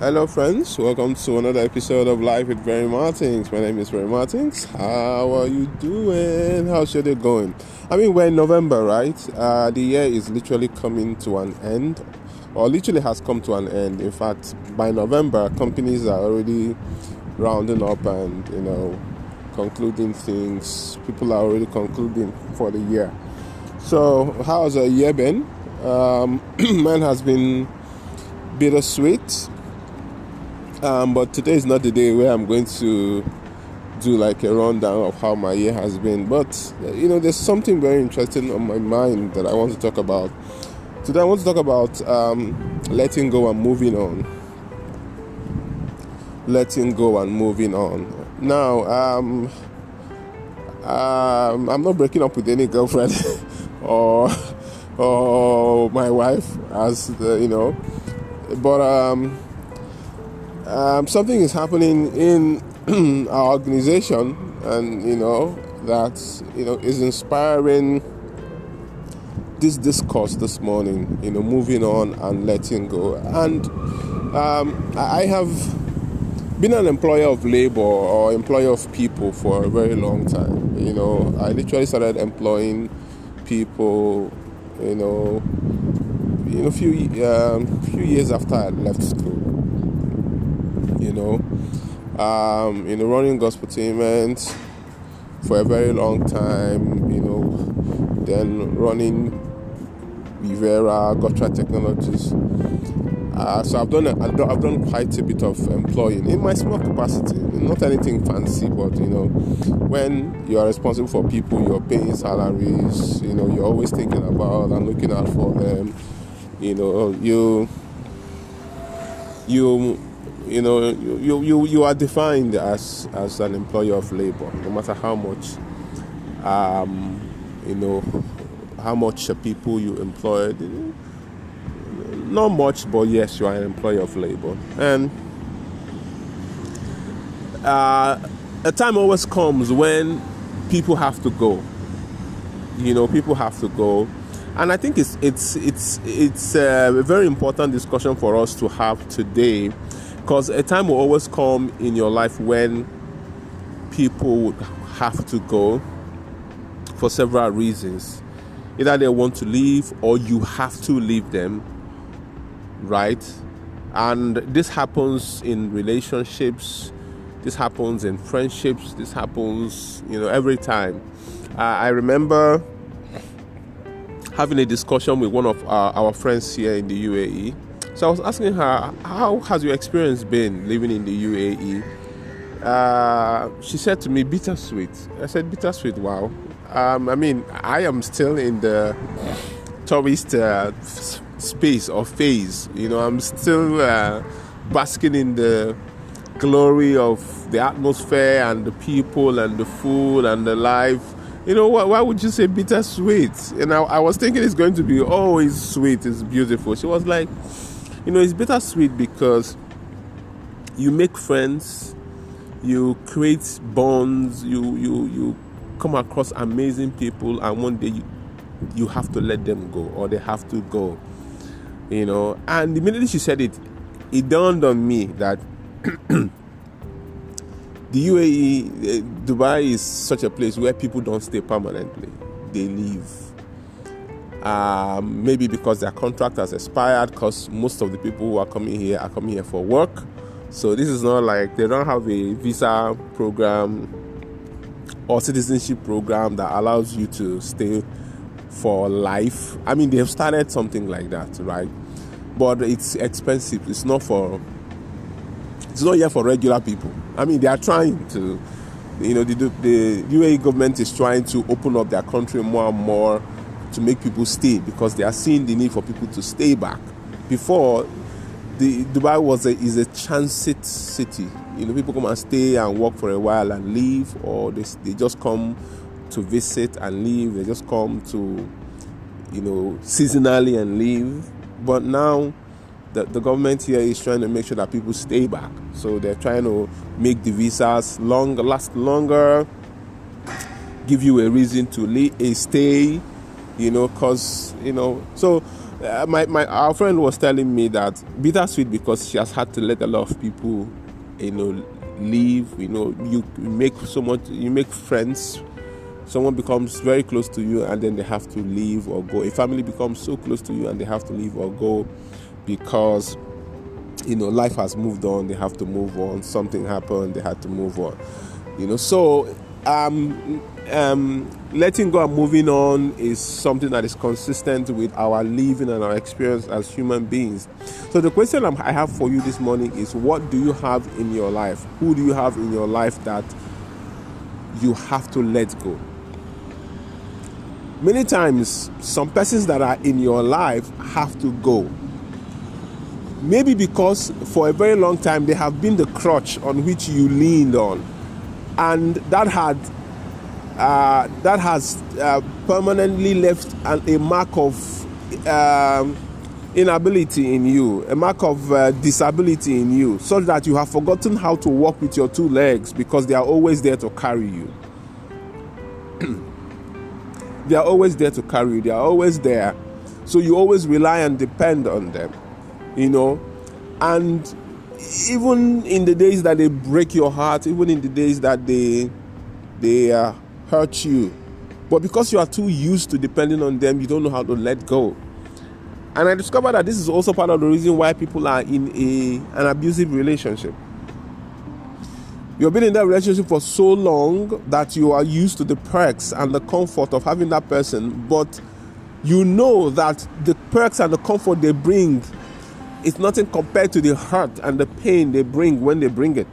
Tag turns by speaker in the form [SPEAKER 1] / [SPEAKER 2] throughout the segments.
[SPEAKER 1] Hello, friends. Welcome to another episode of Life with Barry Martins. My name is Barry Martins. How are you doing? How's your day going? We're in November, right? The year is literally coming to an end, or literally has come to an end. In fact, by November, companies are already rounding up and, concluding things. People are already concluding for the year. So, how's the year been? Mine has been bittersweet. But today is not the day where I'm going to do like a rundown of how my year has been. But, there's something very interesting on my mind that I want to talk about. Today I want to talk about letting go and moving on. Letting go and moving on. Now, I'm not breaking up with any girlfriend or my wife, but something is happening in our organization, and that is inspiring this discourse this morning. Moving on and letting go. And I have been an employer of labor or employer of people for a very long time. I literally started employing people. A few years after I left school. Running Gospeltainment for a very long time, then running Vivera, Gotcha Technologies. So I've done quite a bit of employing in my small capacity, not anything fancy, but when you are responsible for people, you're paying salaries, you're always thinking about and looking out for them. You are defined as an employer of labor, no matter how much how much people you employed. Not much, but yes, you are an employer of labor. And a time always comes when people have to go. People have to go. And I think it's a very important discussion for us to have today, because a time will always come in your life when people would have to go for several reasons. Either they want to leave or you have to leave them, right? And this happens in relationships, this happens in friendships, this happens, every time. I remember having a discussion with one of our friends here in the UAE. So I was asking her, how has your experience been living in the UAE? She said to me, bittersweet. I said, bittersweet, wow. I am still in the tourist space or phase. I'm still basking in the glory of the atmosphere and the people and the food and the life. Why would you say bittersweet? I was thinking it's going to be, it's sweet, it's beautiful. She was like, it's bittersweet because you make friends, you create bonds, you come across amazing people, and one day you have to let them go, or they have to go. And immediately she said it dawned on me that the UAE, Dubai is such a place where people don't stay permanently. They leave. Maybe because their contract has expired, because most of the people who are coming here for work. So this is not like they don't have a visa program or citizenship program that allows you to stay for life. They have started something like that, right? But it's expensive. It's not here for regular people. They are trying to, the UAE government is trying to open up their country more and more to make people stay, because they are seeing the need for people to stay back. Before, Dubai is a transit city. People come and stay and work for a while and leave, or they just come to visit and leave. They just come to, seasonally and leave. But now, the government here is trying to make sure that people stay back. So they're trying to make the visas last longer, give you a reason to stay, because so our friend was telling me that bittersweet because she has had to let a lot of people leave. You make friends, someone becomes very close to you and then they have to leave or go. A family becomes so close to you and they have to leave or go because life has moved on, they have to move on, something happened, they had to move on. So letting go and moving on is something that is consistent with our living and our experience as human beings. So the question I have for you this morning is, what do you have in your life? Who do you have in your life that you have to let go? Many times, some persons that are in your life have to go. Maybe because for a very long time they have been the crutch on which you leaned on, and that has permanently left a mark of inability in you, a mark of disability in you, so that you have forgotten how to walk with your two legs because they are always there to carry you. They are always there to carry you. They are always there. So you always rely and depend on them, And even in the days that they break your heart, even in the days that they hurt you, but because you are too used to depending on them, you don't know how to let go. And I discovered that this is also part of the reason why people are in an abusive relationship. You've been in that relationship for so long that you are used to the perks and the comfort of having that person, but you know that the perks and the comfort they bring is nothing compared to the hurt and the pain they bring when they bring it.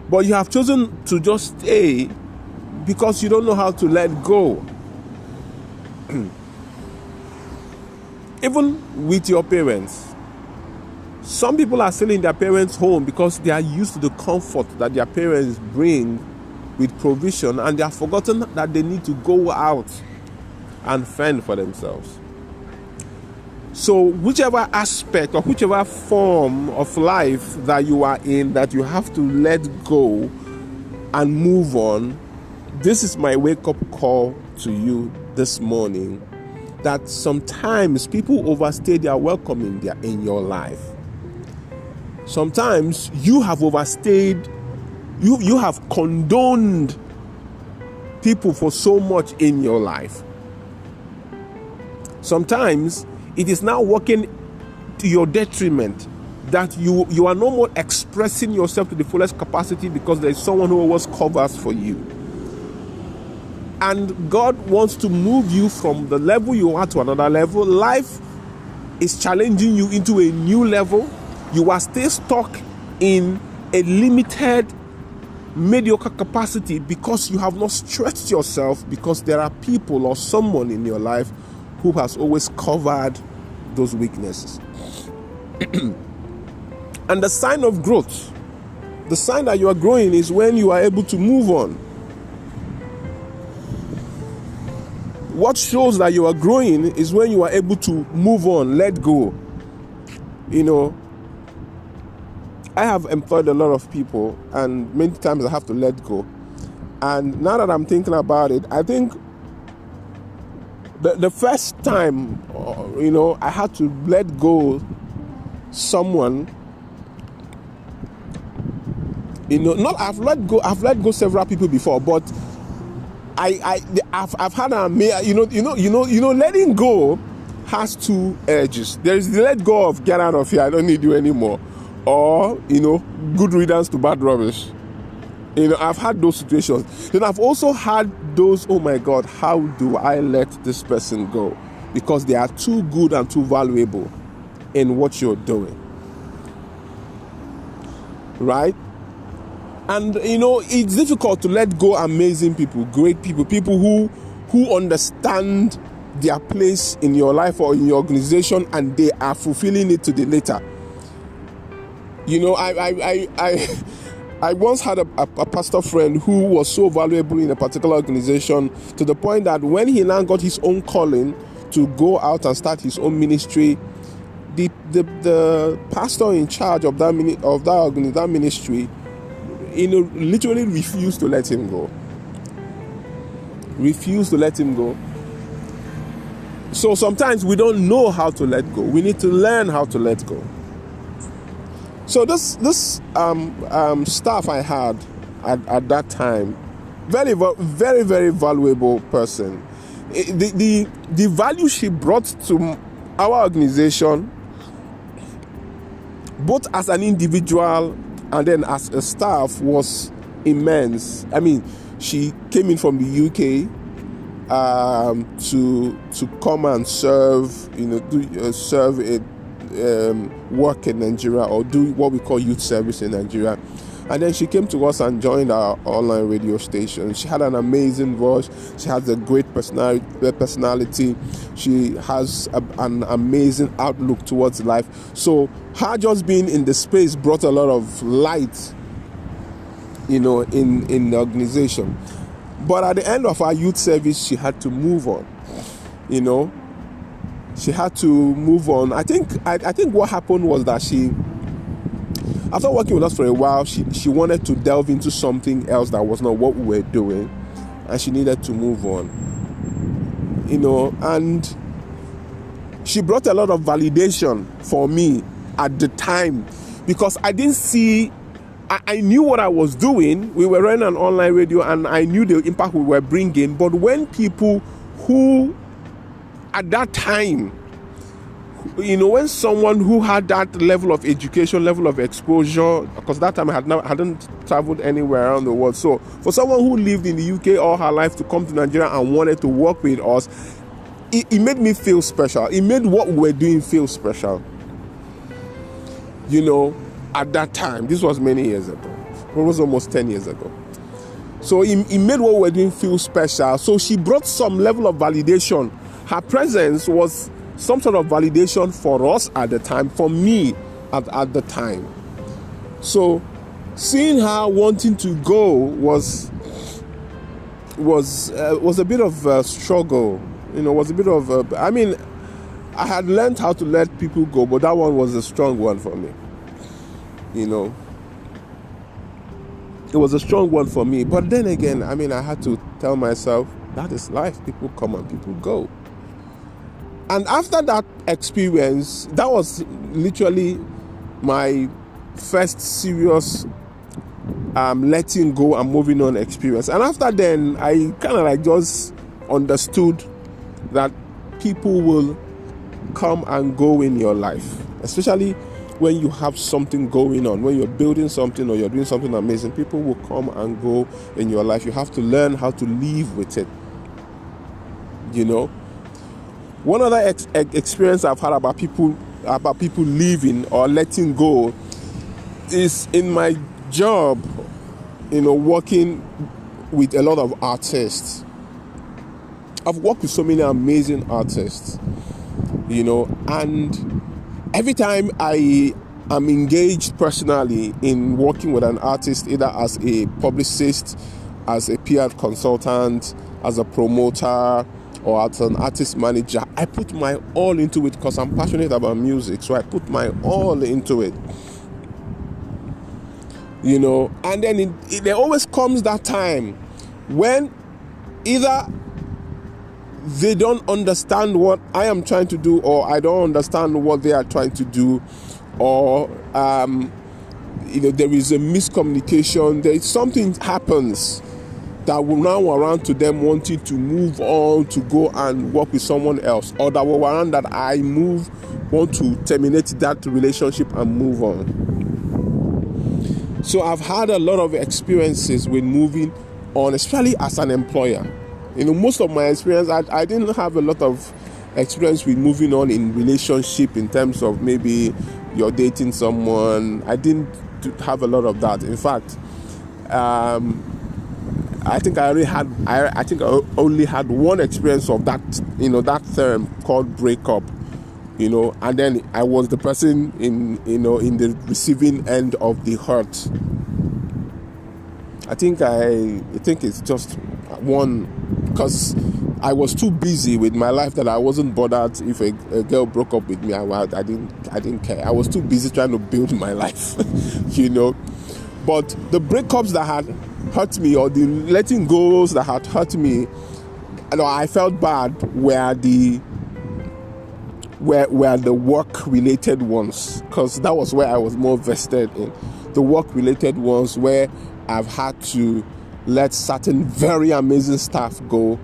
[SPEAKER 1] But you have chosen to just stay because you don't know how to let go. Even with your parents, some people are still in their parents' home because they are used to the comfort that their parents bring with provision, and they have forgotten that they need to go out and fend for themselves. So whichever aspect or whichever form of life that you are in that you have to let go and move on, this is my wake-up call to you this morning, that sometimes people overstay their welcome in your life. Sometimes you have overstayed, you have condoned people for so much in your life. Sometimes it is now working to your detriment that you are no more expressing yourself to the fullest capacity because there is someone who always covers for you. And God wants to move you from the level you are to another level. Life is challenging you into a new level. You are still stuck in a limited, mediocre capacity because you have not stretched yourself, because there are people or someone in your life who has always covered those weaknesses. And the sign of growth, the sign that you are growing, is when you are able to move on. What shows that you are growing is when you are able to move on, let go. I have employed a lot of people, and many times I have to let go. And now that I'm thinking about it, I think the first time, I had to let go someone. I've let go several people before, but I've had letting go has two edges. There is the let go of get out of here, I don't need you anymore, or good riddance to bad rubbish. I've had those situations. Then I've also had those, oh my God, how do I let this person go? Because they are too good and too valuable in what you're doing. Right? And it's difficult to let go amazing people, great people, people who understand their place in your life or in your organization, and they are fulfilling it to the letter. I once had a pastor friend who was so valuable in a particular organization, to the point that when he now got his own calling to go out and start his own ministry, the pastor in charge of that ministry, literally refused to let him go. So sometimes we don't know how to let go. We need to learn how to let go. So this staff I had at that time, very, very, very valuable person. The value she brought to our organization, both as an individual and then as a staff, was immense. I mean, she came in from the UK to come and serve, work in Nigeria, or do what we call youth service in Nigeria. And then she came to us and joined our online radio station. She had an amazing voice. She has a great personality. She has an amazing outlook towards life. So her just being in the space brought a lot of light, in the organization. But at the end of our youth service, she had to move on. She had to move on. I think what happened was that she, after working with us for a while, she wanted to delve into something else that was not what we were doing, and she needed to move on. And she brought a lot of validation for me at the time, because I didn't see, I knew what I was doing. We were running an online radio and I knew the impact we were bringing. But when people who, at that time, when someone who had that level of education, level of exposure, because that time I hadn't traveled anywhere around the world. So for someone who lived in the UK all her life to come to Nigeria and wanted to work with us, it made me feel special. It made what we were doing feel special. At that time, this was many years ago. It was almost 10 years ago. So it made what we were doing feel special. So she brought some level of validation. Her presence was some sort of validation for us at the time, for me at the time. So seeing her wanting to go was a bit of a struggle. Was a bit of I had learned how to let people go, but that one was a strong one for me. It was a strong one for me. But then again, I had to tell myself, that is life. People come and people go. And after that experience, that was literally my first serious letting go and moving on experience. And after then, I kind of just understood that people will come and go in your life, especially when you have something going on, when you're building something or you're doing something amazing. People will come and go in your life. You have to learn how to live with it. One other experience I've had about people leaving or letting go is in my job, working with a lot of artists. I've worked with so many amazing artists, and every time I am engaged personally in working with an artist, either as a publicist, as a PR consultant, as a promoter, or as an artist manager, I put my all into it because I'm passionate about music. So I put my all into it. And then there always comes that time when either they don't understand what I am trying to do, or I don't understand what they are trying to do, or there is a miscommunication. There is something happens that will now warrant to them wanting to move on to go and work with someone else, or that will warrant that I want to terminate that relationship and move on. So I've had a lot of experiences with moving on, especially as an employer. Most of my experience, I didn't have a lot of experience with moving on in relationship in terms of maybe you're dating someone. I didn't have a lot of that. In fact, I think I only had one experience of that, that term called breakup, and then I was the person in the receiving end of the hurt. I think it's just one, because I was too busy with my life that I wasn't bothered if a girl broke up with me. I didn't care. I was too busy trying to build my life, But the breakups that had hurt me, or the letting goes that had hurt me, I felt bad, were the were the work-related ones, because that was where I was more vested in. The work-related ones where I've had to let certain very amazing staff go,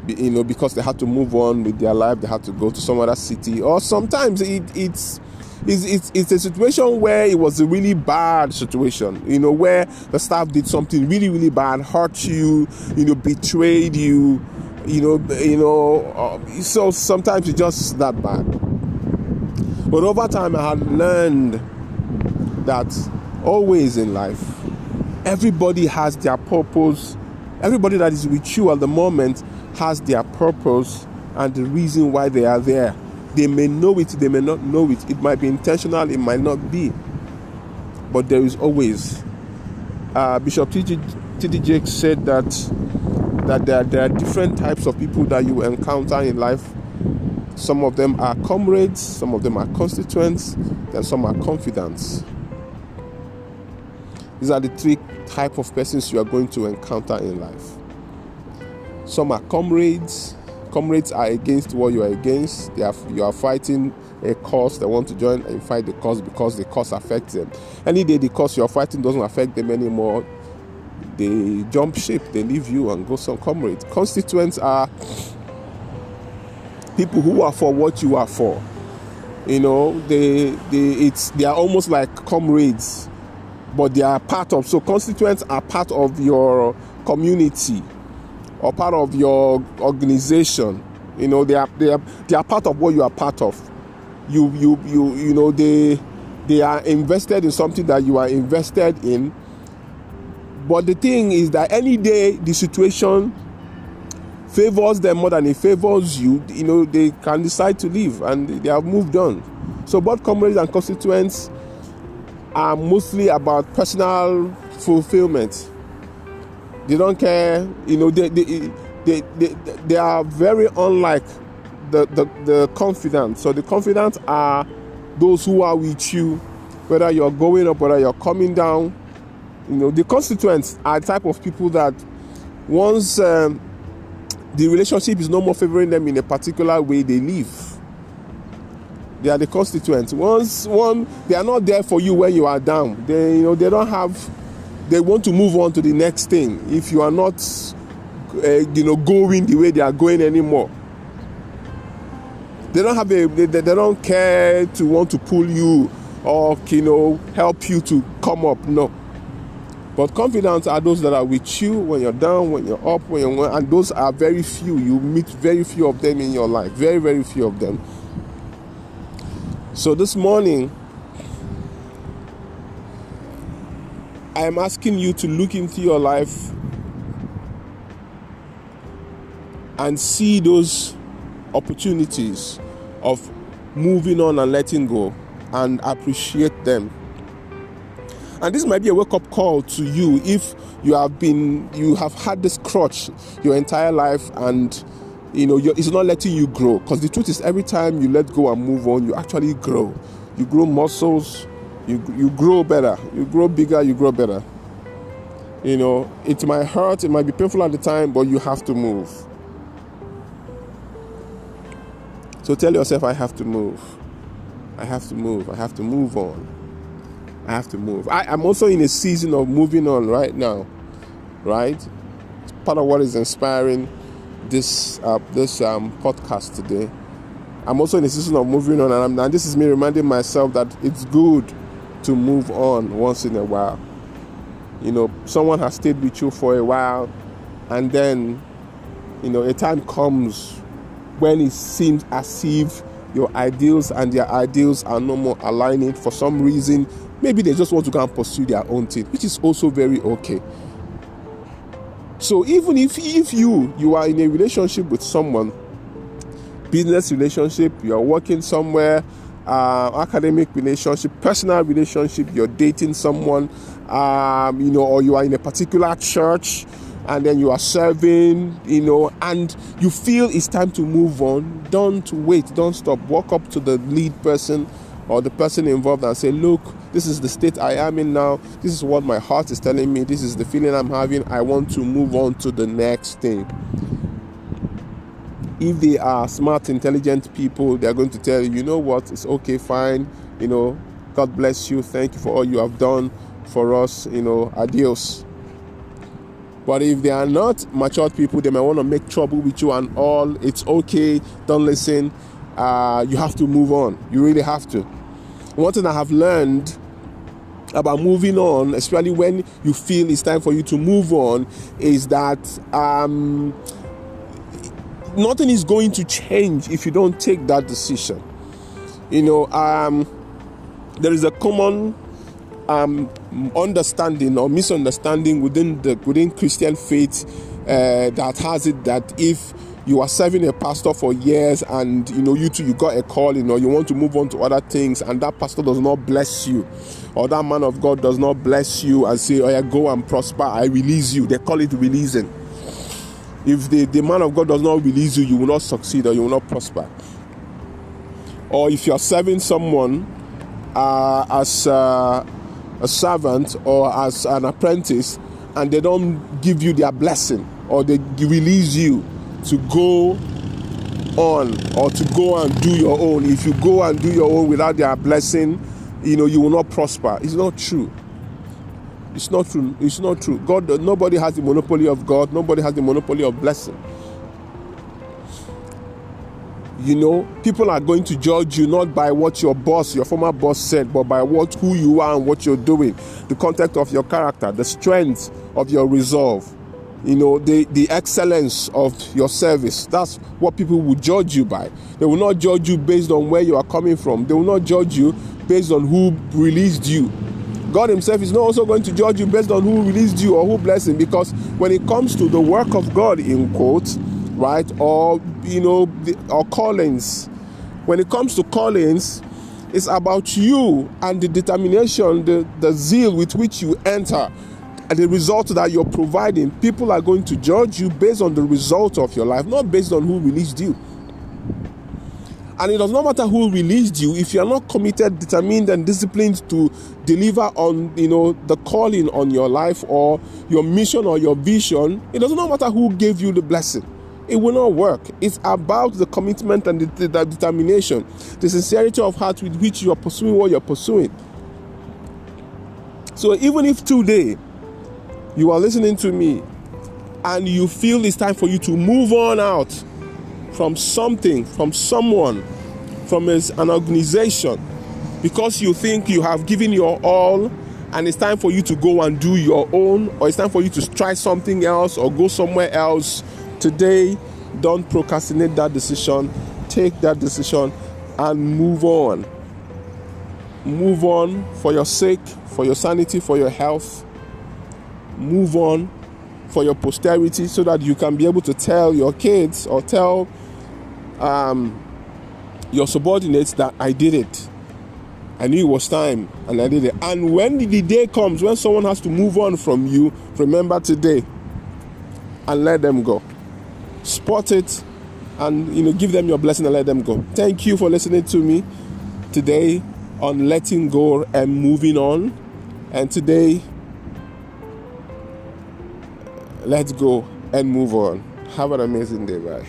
[SPEAKER 1] because they had to move on with their life. They had to go to some other city, or sometimes it's a situation where it was a really bad situation, where the staff did something really, really bad, hurt you, betrayed you, so sometimes it's just that bad. But over time, I had learned that always in life, everybody has their purpose. Everybody that is with you at the moment has their purpose and the reason why they are there. They may know it, they may not know it. It might be intentional, it might not be. But there is always. Bishop T.D. Jakes said that there are different types of people that you encounter in life. Some of them are comrades, some of them are constituents, and some are confidants. These are the three types of persons you are going to encounter in life. Some are comrades. Comrades are against what you are against. You are fighting a cause. They want to join and fight the cause because the cause affects them. Any day the cause you are fighting doesn't affect them anymore, they jump ship, they leave you and go some comrades. Constituents are people who are for what you are for. They are almost like comrades, but they are part of. So constituents are part of your community or part of your organization. They are part of what you are part of. They are invested in something that you are invested in. But the thing is that any day the situation favors them more than it favors you, they can decide to leave and they have moved on. So both comrades and constituents are mostly about personal fulfillment. They don't care, they are very unlike the confidants. So the confidants are those who are with you, whether you're going up, whether you're coming down. The constituents are the type of people that once the relationship is no more favoring them in a particular way, they leave. They are the constituents. They are not there for you when you are down. They want to move on to the next thing if you are not going the way they are going anymore. They don't care to want to pull you or help you to come up. No. But confidants are those that are with you when you're down, when you're up, and those are very few. You meet very few of them in your life. Very, very few of them. So this morning, I am asking you to look into your life and see those opportunities of moving on and letting go and appreciate them. And this might be a wake-up call to you if you have had this crutch your entire life and it's not letting you grow. Because the truth is, every time you let go and move on, you actually grow. You grow muscles, you grow better, you grow bigger, you grow better. It might hurt, it might be painful at the time, but you have to move. So tell yourself, I have to move. I have to move. I have to move on. I have to move. I'm also in a season of moving on right now, right? It's part of what is inspiring this podcast today. I'm also in a season of moving on, and this is me reminding myself that it's good to move on once in a while. Someone has stayed with you for a while, and then, a time comes when it seems as if your ideals and their ideals are no more aligning for some reason. Maybe they just want to go and pursue their own thing, which is also very okay. So even if you are in a relationship with someone, business relationship, you are working somewhere, academic relationship, personal relationship, you're dating someone, or you are in a particular church, and then you are serving, and you feel it's time to move on, don't wait, don't stop. Walk up to the lead person or the person involved and say, look, this is the state I am in now. This is what my heart is telling me. This is the feeling I'm having. I want to move on to the next thing. If they are smart, intelligent people, they're going to tell you, you know what, it's okay, fine, God bless you, thank you for all you have done for us, adios. But if they are not matured people, they may want to make trouble with you and all. It's okay, don't listen. You have to move on. You really have to. One thing I have learned about moving on, especially when you feel it's time for you to move on, is that nothing is going to change if you don't take that decision. There is a common understanding or misunderstanding within Christian faith that has it that if you are serving a pastor for years and you got a calling, or you want to move on to other things, and that pastor does not bless you, or that man of God does not bless you and say, oh yeah, go and prosper, I release you. They call it releasing. If the man of God does not release you, you will not succeed or you will not prosper. Or if you are serving someone as a servant or as an apprentice, and they don't give you their blessing, or they release you to go on or to go and do your own. If you go and do your own without their blessing, you will not prosper. It's not true. It's not true. It's not true. Nobody has the monopoly of God. Nobody has the monopoly of blessing. People are going to judge you not by what your former boss said, but by who you are and what you're doing, the content of your character, the strength of your resolve, the excellence of your service. That's what people will judge you by. They will not judge you based on where you are coming from. They will not judge you based on who released you. God himself is not also going to judge you based on who released you or who blessed him, because when it comes to the work of God, in quotes, right, or or callings, when it comes to callings, it's about you and the determination, the zeal with which you enter, and the result that you're providing. People are going to judge you based on the result of your life, not based on who released you. And it does not matter who released you. If you are not committed, determined, and disciplined to deliver on, the calling on your life or your mission or your vision, it does not matter who gave you the blessing. It will not work. It's about the commitment and the determination, the sincerity of heart with which you are pursuing what you're pursuing. So even if today you are listening to me and you feel it's time for you to move on out from something, from someone, from an organization, because you think you have given your all and it's time for you to go and do your own, or it's time for you to try something else or go somewhere else, today, don't procrastinate that decision. Take that decision and move on. Move on for your sake, for your sanity, for your health. Move on for your posterity, so that you can be able to tell your kids or tell your subordinates that I did it. I knew it was time and I did it. And when the day comes when someone has to move on from you, remember today and let them go. Spot it and give them your blessing and let them go. Thank you for listening to me today on letting go and moving on. And today, let's go and move on. Have an amazing day. Bye.